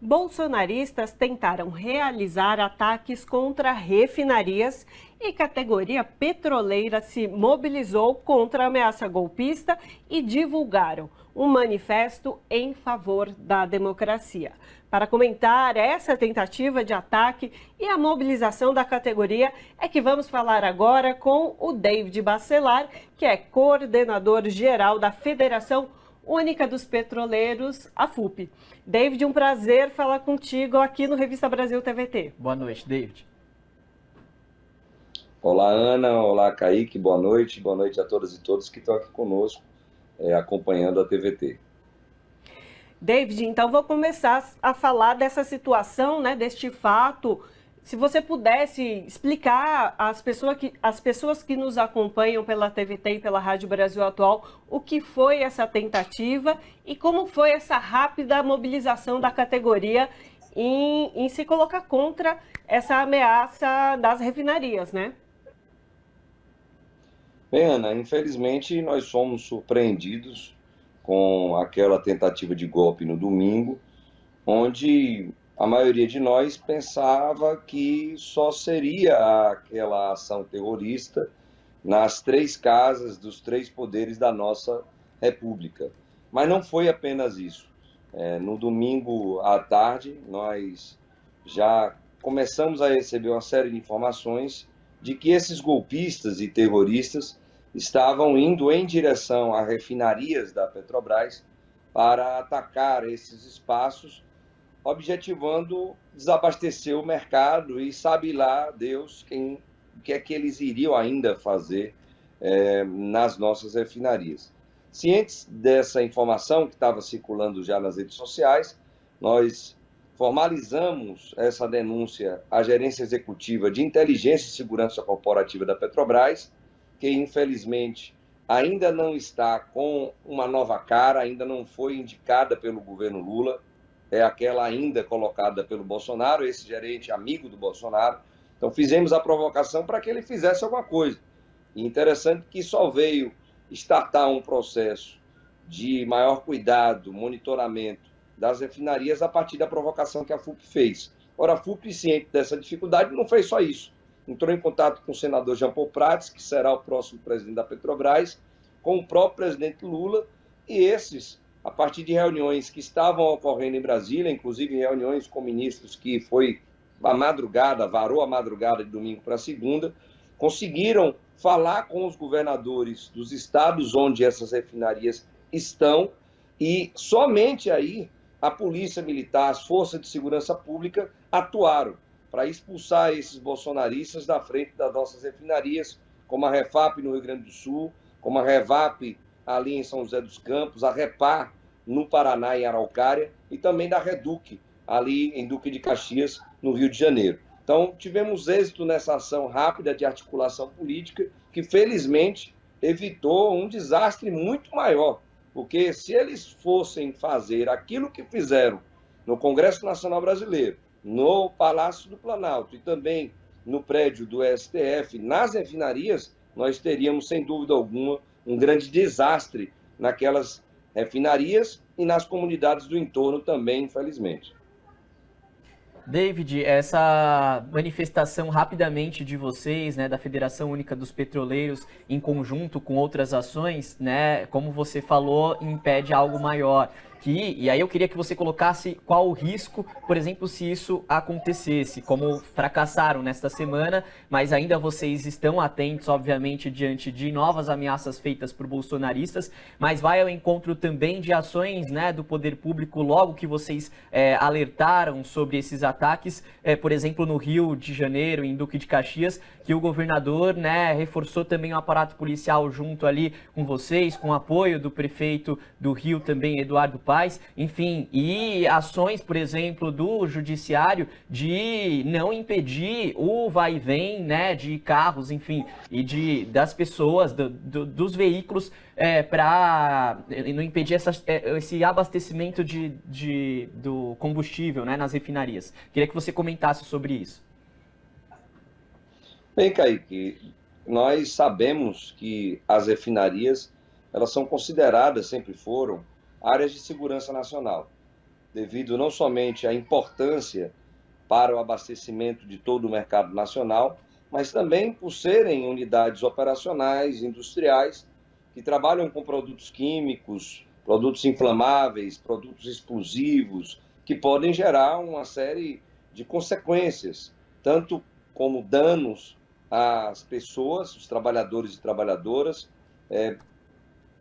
Bolsonaristas tentaram realizar ataques contra refinarias e categoria petroleira se mobilizou contra a ameaça golpista e divulgaram um manifesto em favor da democracia. Para comentar essa tentativa de ataque e a mobilização da categoria, é que vamos falar agora com o David Bacelar, que é coordenador geral da Federação Única dos Petroleiros, a FUP. David, um prazer falar contigo aqui no Revista Brasil TVT. Boa noite, David. Olá, Ana. Olá, Kaique. Boa noite. Boa noite a todas e todos que estão aqui conosco, acompanhando a TVT. David, então vou começar a falar dessa situação, né, deste fato. Se você pudesse explicar às pessoas que nos acompanham pela TVT e pela Rádio Brasil Atual o que foi essa tentativa e como foi essa rápida mobilização da categoria em se colocar contra essa ameaça das refinarias, né? Bem, Ana, infelizmente nós fomos surpreendidos com aquela tentativa de golpe no domingo, onde a maioria de nós pensava que só seria aquela ação terrorista nas três casas dos três poderes da nossa República. Mas não foi apenas isso. No domingo à tarde, nós já começamos a receber uma série de informações de que esses golpistas e terroristas estavam indo em direção a refinarias da Petrobras para atacar esses espaços, objetivando desabastecer o mercado e sabe lá Deus o que é que eles iriam ainda fazer nas nossas refinarias. Cientes dessa informação que estava circulando já nas redes sociais, nós formalizamos essa denúncia à Gerência Executiva de Inteligência e Segurança Corporativa da Petrobras, que infelizmente ainda não está com uma nova cara, ainda não foi indicada pelo governo Lula, é aquela ainda colocada pelo Bolsonaro, esse gerente amigo do Bolsonaro. Então fizemos a provocação para que ele fizesse alguma coisa. E interessante que só veio startar um processo de maior cuidado, monitoramento das refinarias a partir da provocação que a FUP fez. Ora, a FUP, ciente dessa dificuldade, não fez só isso. Entrou em contato com o senador Jean Paul Prats, que será o próximo presidente da Petrobras, com o próprio presidente Lula, e esses, a partir de reuniões que estavam ocorrendo em Brasília, inclusive reuniões com ministros que foi a madrugada, varou a madrugada de domingo para segunda, conseguiram falar com os governadores dos estados onde essas refinarias estão, e somente aí a Polícia Militar, as Forças de Segurança Pública atuaram para expulsar esses bolsonaristas da frente das nossas refinarias, como a Refap no Rio Grande do Sul, como a Revap ali em São José dos Campos, a Repar no Paraná, em Araucária, e também da Reduc, ali em Duque de Caxias, no Rio de Janeiro. Então, tivemos êxito nessa ação rápida de articulação política, que felizmente evitou um desastre muito maior, porque se eles fossem fazer aquilo que fizeram no Congresso Nacional Brasileiro, no Palácio do Planalto e também no prédio do STF, nas refinarias, nós teríamos, sem dúvida alguma, um grande desastre naquelas refinarias e nas comunidades do entorno também, infelizmente. David, essa manifestação rapidamente de vocês, né, da Federação Única dos Petroleiros, em conjunto com outras ações, né, como você falou, impede algo maior. E aí eu queria que você colocasse qual o risco, por exemplo, se isso acontecesse, como fracassaram nesta semana, mas ainda vocês estão atentos, obviamente, diante de novas ameaças feitas por bolsonaristas, mas vai ao encontro também de ações, né, do poder público, logo que vocês alertaram sobre esses ataques, por exemplo, no Rio de Janeiro, em Duque de Caxias, que o governador, né, reforçou também o aparato policial junto ali com vocês, com o apoio do prefeito do Rio também, Eduardo Paes, enfim, e ações, por exemplo, do judiciário de não impedir o vai e vem, né, de carros, enfim, e das pessoas, dos veículos, para não impedir esse abastecimento do combustível, né, nas refinarias. Queria que você comentasse sobre isso. Bem, Kaique, nós sabemos que as refinarias, elas são consideradas, sempre foram, áreas de segurança nacional. devido não somente à importância para o abastecimento de todo o mercado nacional, mas também por serem unidades operacionais, industriais, que trabalham com produtos químicos, produtos inflamáveis, produtos explosivos, que podem gerar uma série de consequências, tanto como danos às pessoas, os trabalhadores e trabalhadoras,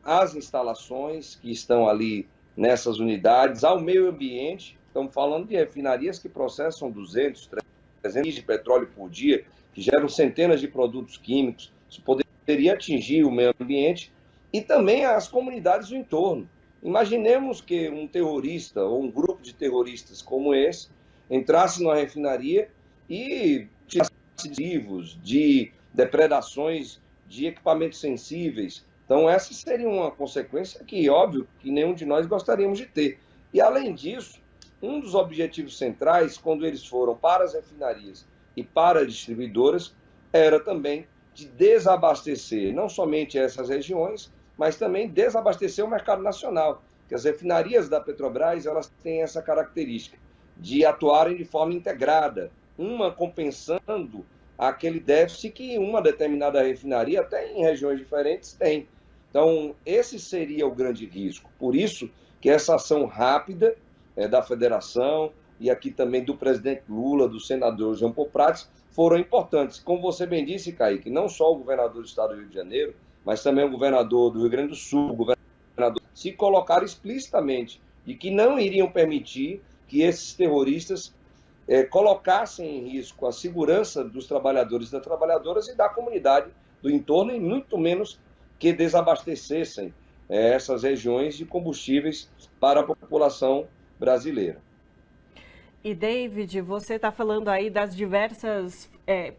às instalações que estão ali nessas unidades, ao meio ambiente. Estamos falando de refinarias que processam 200, 300 de petróleo por dia, que geram centenas de produtos químicos. Isso poderia atingir o meio ambiente e também as comunidades do entorno. Imaginemos que um terrorista ou um grupo de terroristas como esse entrasse numa refinaria e tirasse de depredações de equipamentos sensíveis. Então, essa seria uma consequência que, óbvio, que nenhum de nós gostaríamos de ter. E, além disso, um dos objetivos centrais, quando eles foram para as refinarias e para as distribuidoras, era também de desabastecer não somente essas regiões, mas também desabastecer o mercado nacional. Porque as refinarias da Petrobras, elas têm essa característica de atuarem de forma integrada, uma compensando aquele déficit que uma determinada refinaria, até em regiões diferentes, tem. Então, esse seria o grande risco. Por isso que essa ação rápida da federação e aqui também do presidente Lula, do senador Jean Paul Prats, foram importantes. Como você bem disse, Kaique, não só o governador do estado do Rio de Janeiro, mas também o governador do Rio Grande do Sul, o governador, se colocaram explicitamente de que não iriam permitir que esses terroristas colocassem em risco a segurança dos trabalhadores e das trabalhadoras e da comunidade do entorno, e muito menos que desabastecessem essas regiões de combustíveis para a população brasileira. E, David, você está falando aí das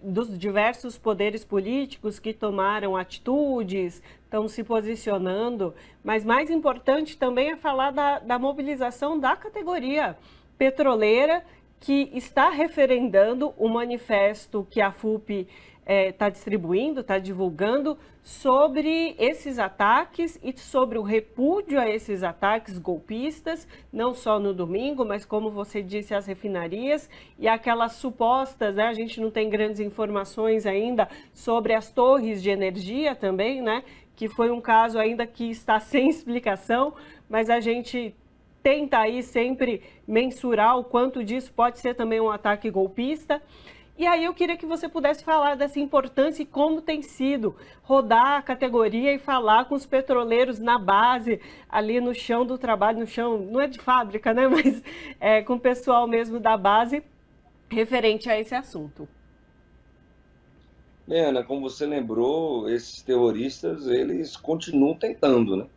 dos diversos poderes políticos que tomaram atitudes, estão se posicionando, mas mais importante também é falar da mobilização da categoria petroleira, que está referendando o manifesto que a FUP está distribuindo, está divulgando sobre esses ataques e sobre o repúdio a esses ataques golpistas, não só no domingo, mas como você disse, as refinarias e aquelas supostas, né, a gente não tem grandes informações ainda sobre as torres de energia também, né, que foi um caso ainda que está sem explicação, mas a gente tenta aí sempre mensurar o quanto disso pode ser também um ataque golpista. E aí eu queria que você pudesse falar dessa importância e como tem sido rodar a categoria e falar com os petroleiros na base, ali no chão do trabalho, no chão, não é de fábrica, né, mas com o pessoal mesmo da base, referente a esse assunto. Bem, Ana, como você lembrou, esses terroristas, eles continuam tentando, né?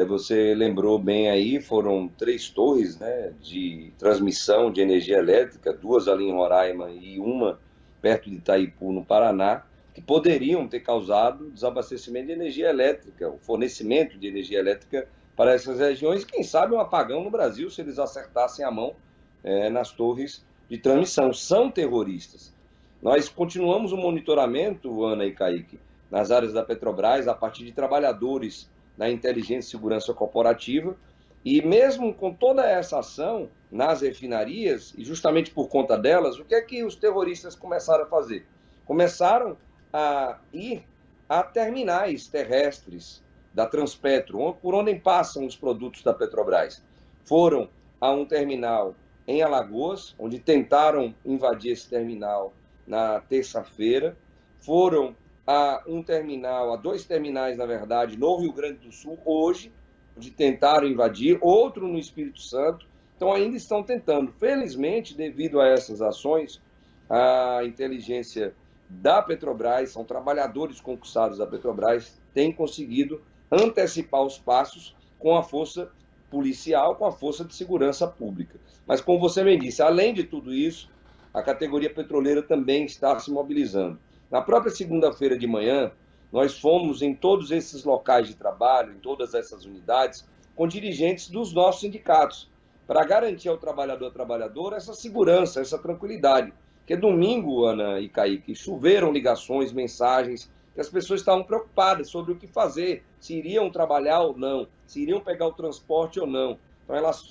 Você lembrou bem aí, foram 3 torres, né, de transmissão de energia elétrica, 2 ali em Roraima e uma perto de Itaipu, no Paraná, que poderiam ter causado desabastecimento de energia elétrica, o fornecimento de energia elétrica para essas regiões, e quem sabe um apagão no Brasil, se eles acertassem a mão nas torres de transmissão. São terroristas. Nós continuamos o monitoramento, Ana e Kaique, nas áreas da Petrobras, a partir de trabalhadores da inteligência e segurança corporativa, e mesmo com toda essa ação nas refinarias, e justamente por conta delas, o que é que os terroristas começaram a fazer? Começaram a ir a terminais terrestres da Transpetro, por onde passam os produtos da Petrobras. Foram a um terminal em Alagoas, onde tentaram invadir esse terminal na terça-feira, foram a 2 terminais, na verdade, no Rio Grande do Sul, hoje, de tentaram invadir, outro no Espírito Santo, então ainda estão tentando. Felizmente, devido a essas ações, a inteligência da Petrobras, são trabalhadores concursados da Petrobras, tem conseguido antecipar os passos com a força policial, com a força de segurança pública. Mas, como você me disse, além de tudo isso, a categoria petroleira também está se mobilizando. Na própria segunda-feira de manhã, nós fomos em todos esses locais de trabalho, em todas essas unidades, com dirigentes dos nossos sindicatos, para garantir ao trabalhador e trabalhadora essa segurança, essa tranquilidade. Porque domingo, Ana e Kaique, choveram ligações, mensagens, que as pessoas estavam preocupadas sobre o que fazer, se iriam trabalhar ou não, se iriam pegar o transporte ou não. Então elas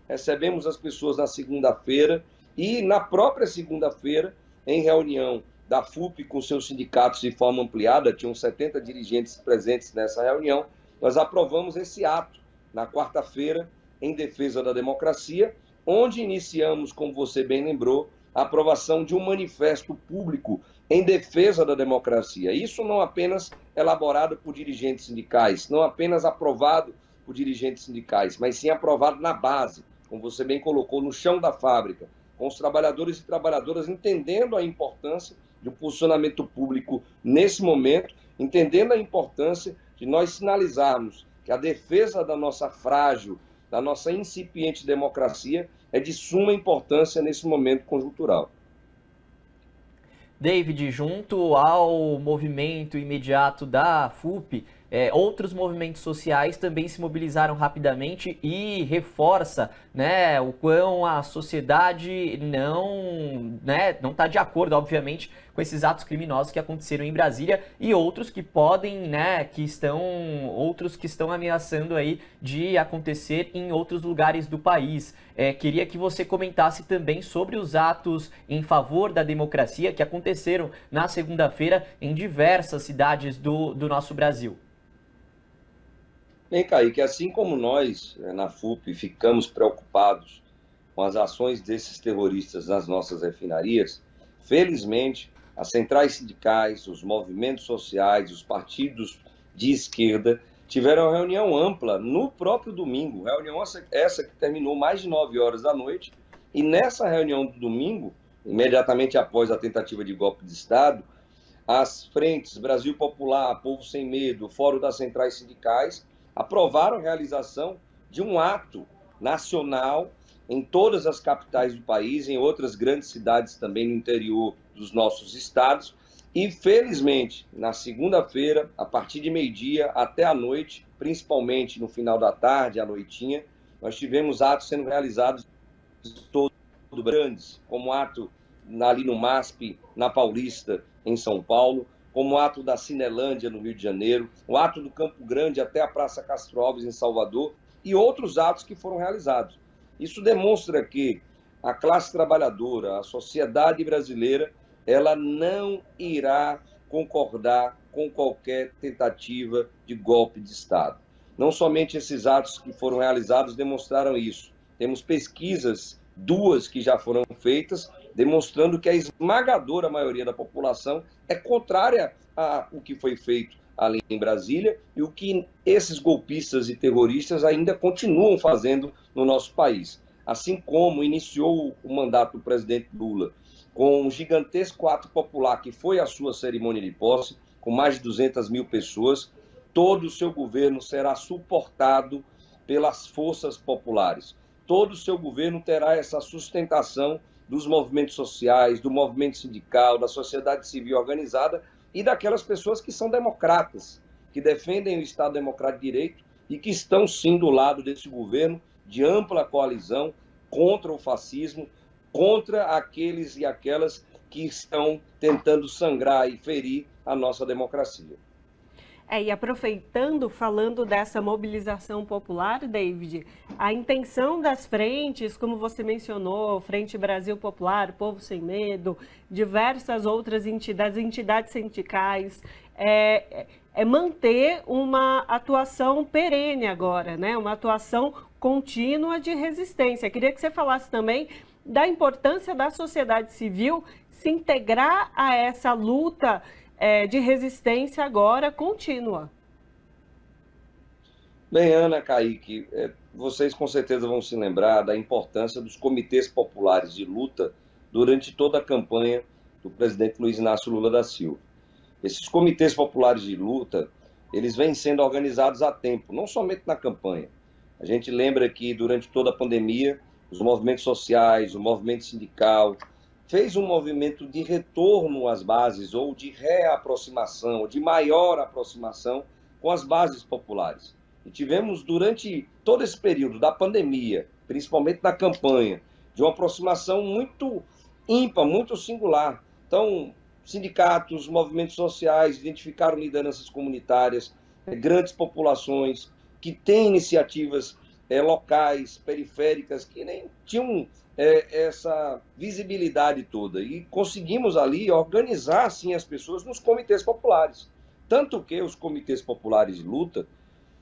recebemos as pessoas na segunda-feira e na própria segunda-feira, em reunião da FUP com seus sindicatos de forma ampliada, tinham 70 dirigentes presentes nessa reunião, nós aprovamos esse ato na quarta-feira em defesa da democracia, onde iniciamos, como você bem lembrou, a aprovação de um manifesto público em defesa da democracia. Isso não apenas elaborado por dirigentes sindicais, não apenas aprovado por dirigentes sindicais, mas sim aprovado na base, como você bem colocou, no chão da fábrica, com os trabalhadores e trabalhadoras entendendo a importância de um posicionamento público nesse momento, entendendo a importância de nós sinalizarmos que a defesa da nossa frágil, da nossa incipiente democracia é de suma importância nesse momento conjuntural. David, junto ao movimento imediato da FUP, outros movimentos sociais também se mobilizaram rapidamente e reforça, né, o quão a sociedade não está de acordo, obviamente, com esses atos criminosos que aconteceram em Brasília e outros que podem, né, outros que estão ameaçando aí de acontecer em outros lugares do país. Queria que você comentasse também sobre os atos em favor da democracia que aconteceram na segunda-feira em diversas cidades do nosso Brasil. Bem, Kaique, assim como nós, na FUP, ficamos preocupados com as ações desses terroristas nas nossas refinarias, felizmente, as centrais sindicais, os movimentos sociais, os partidos de esquerda tiveram uma reunião ampla no próprio domingo, reunião essa que terminou mais de 9 horas da noite, e nessa reunião do domingo, imediatamente após a tentativa de golpe de Estado, as frentes Brasil Popular, Povo Sem Medo, Fórum das Centrais Sindicais, aprovaram a realização de um ato nacional em todas as capitais do país, em outras grandes cidades também no interior dos nossos estados. E, felizmente, na segunda-feira, a partir de meio-dia até a noite, principalmente no final da tarde, à noitinha, nós tivemos atos sendo realizados todos grandes, como ato ali no MASP, na Paulista, em São Paulo, como o ato da Cinelândia, no Rio de Janeiro, o ato do Campo Grande até a Praça Castro Alves, em Salvador, e outros atos que foram realizados. Isso demonstra que a classe trabalhadora, a sociedade brasileira, ela não irá concordar com qualquer tentativa de golpe de Estado. Não somente esses atos que foram realizados demonstraram isso. Temos pesquisas, 2 que já foram feitas, demonstrando que a esmagadora maioria da população é contrária ao que foi feito ali em Brasília e o que esses golpistas e terroristas ainda continuam fazendo no nosso país. Assim como iniciou o mandato do presidente Lula com um gigantesco ato popular que foi a sua cerimônia de posse, com mais de 200 mil pessoas, todo o seu governo será suportado pelas forças populares. Todo o seu governo terá essa sustentação dos movimentos sociais, do movimento sindical, da sociedade civil organizada e daquelas pessoas que são democratas, que defendem o Estado Democrático de Direito e que estão, sim, do lado desse governo de ampla coalizão contra o fascismo, contra aqueles e aquelas que estão tentando sangrar e ferir a nossa democracia. E aproveitando, falando dessa mobilização popular, David, a intenção das frentes, como você mencionou, Frente Brasil Popular, Povo Sem Medo, diversas outras entidades sindicais, é manter uma atuação perene agora, né? Uma atuação contínua de resistência. Queria que você falasse também da importância da sociedade civil se integrar a essa luta de resistência agora contínua. Bem, Ana, Kaique, vocês com certeza vão se lembrar da importância dos comitês populares de luta durante toda a campanha do presidente Luiz Inácio Lula da Silva. Esses comitês populares de luta, eles vêm sendo organizados há tempo, não somente na campanha. A gente lembra que durante toda a pandemia, os movimentos sociais, o movimento sindical, fez um movimento de retorno às bases ou de reaproximação, ou de maior aproximação com as bases populares. E tivemos durante todo esse período da pandemia, principalmente na campanha, de uma aproximação muito ímpar, muito singular. Então, sindicatos, movimentos sociais identificaram lideranças comunitárias, grandes populações que têm iniciativas locais, periféricas, que nem tinham essa visibilidade toda. E conseguimos ali organizar, assim, as pessoas nos comitês populares. Tanto que os comitês populares de luta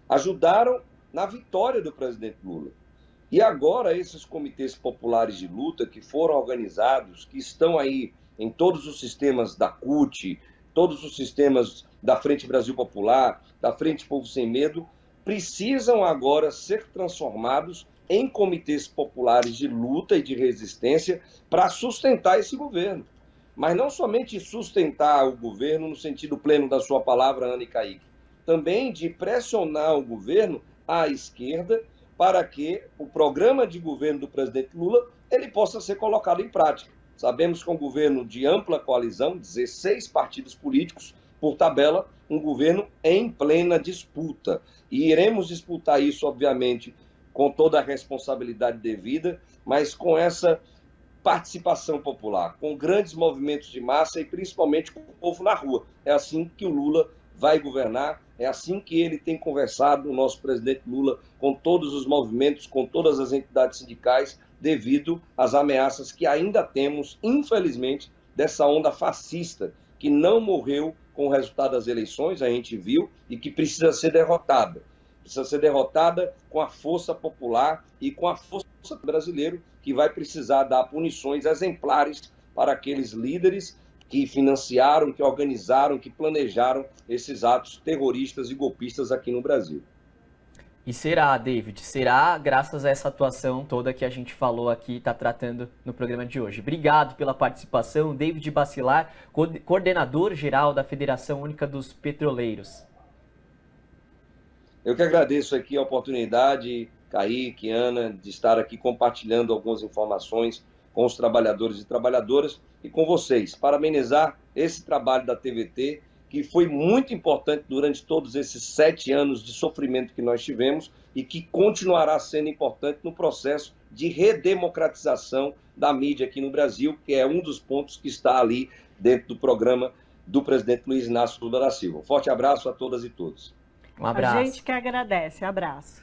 ajudaram na vitória do presidente Lula. E agora esses comitês populares de luta que foram organizados, que estão aí em todos os sistemas da CUT, todos os sistemas da Frente Brasil Popular, da Frente Povo Sem Medo, precisam agora ser transformados em comitês populares de luta e de resistência para sustentar esse governo. Mas não somente sustentar o governo no sentido pleno da sua palavra, Ana e Kaique, também de pressionar o governo à esquerda para que o programa de governo do presidente Lula ele possa ser colocado em prática. Sabemos que é um governo de ampla coalizão, 16 partidos políticos, por tabela, um governo em plena disputa. E iremos disputar isso, obviamente, com toda a responsabilidade devida, mas com essa participação popular, com grandes movimentos de massa e principalmente com o povo na rua. É assim que o Lula vai governar, é assim que ele tem conversado, o nosso presidente Lula, com todos os movimentos, com todas as entidades sindicais, devido às ameaças que ainda temos, infelizmente, dessa onda fascista, que não morreu com o resultado das eleições, a gente viu, e que precisa ser derrotada. Precisa ser derrotada com a força popular e com a força brasileira, que vai precisar dar punições exemplares para aqueles líderes que financiaram, que organizaram, que planejaram esses atos terroristas e golpistas aqui no Brasil. E será, David, será graças a essa atuação toda que a gente falou aqui, está tratando no programa de hoje. Obrigado pela participação, David Bacilar, coordenador-geral da Federação Única dos Petroleiros. Eu que agradeço aqui a oportunidade, Kaique, Ana, de estar aqui compartilhando algumas informações com os trabalhadores e trabalhadoras e com vocês, parabenizar esse trabalho da TVT, que foi muito importante durante todos esses 7 anos de sofrimento que nós tivemos e que continuará sendo importante no processo de redemocratização da mídia aqui no Brasil, que é um dos pontos que está ali dentro do programa do presidente Luiz Inácio Lula da Silva. Um forte abraço a todas e todos. Um abraço. A gente que agradece. Abraço.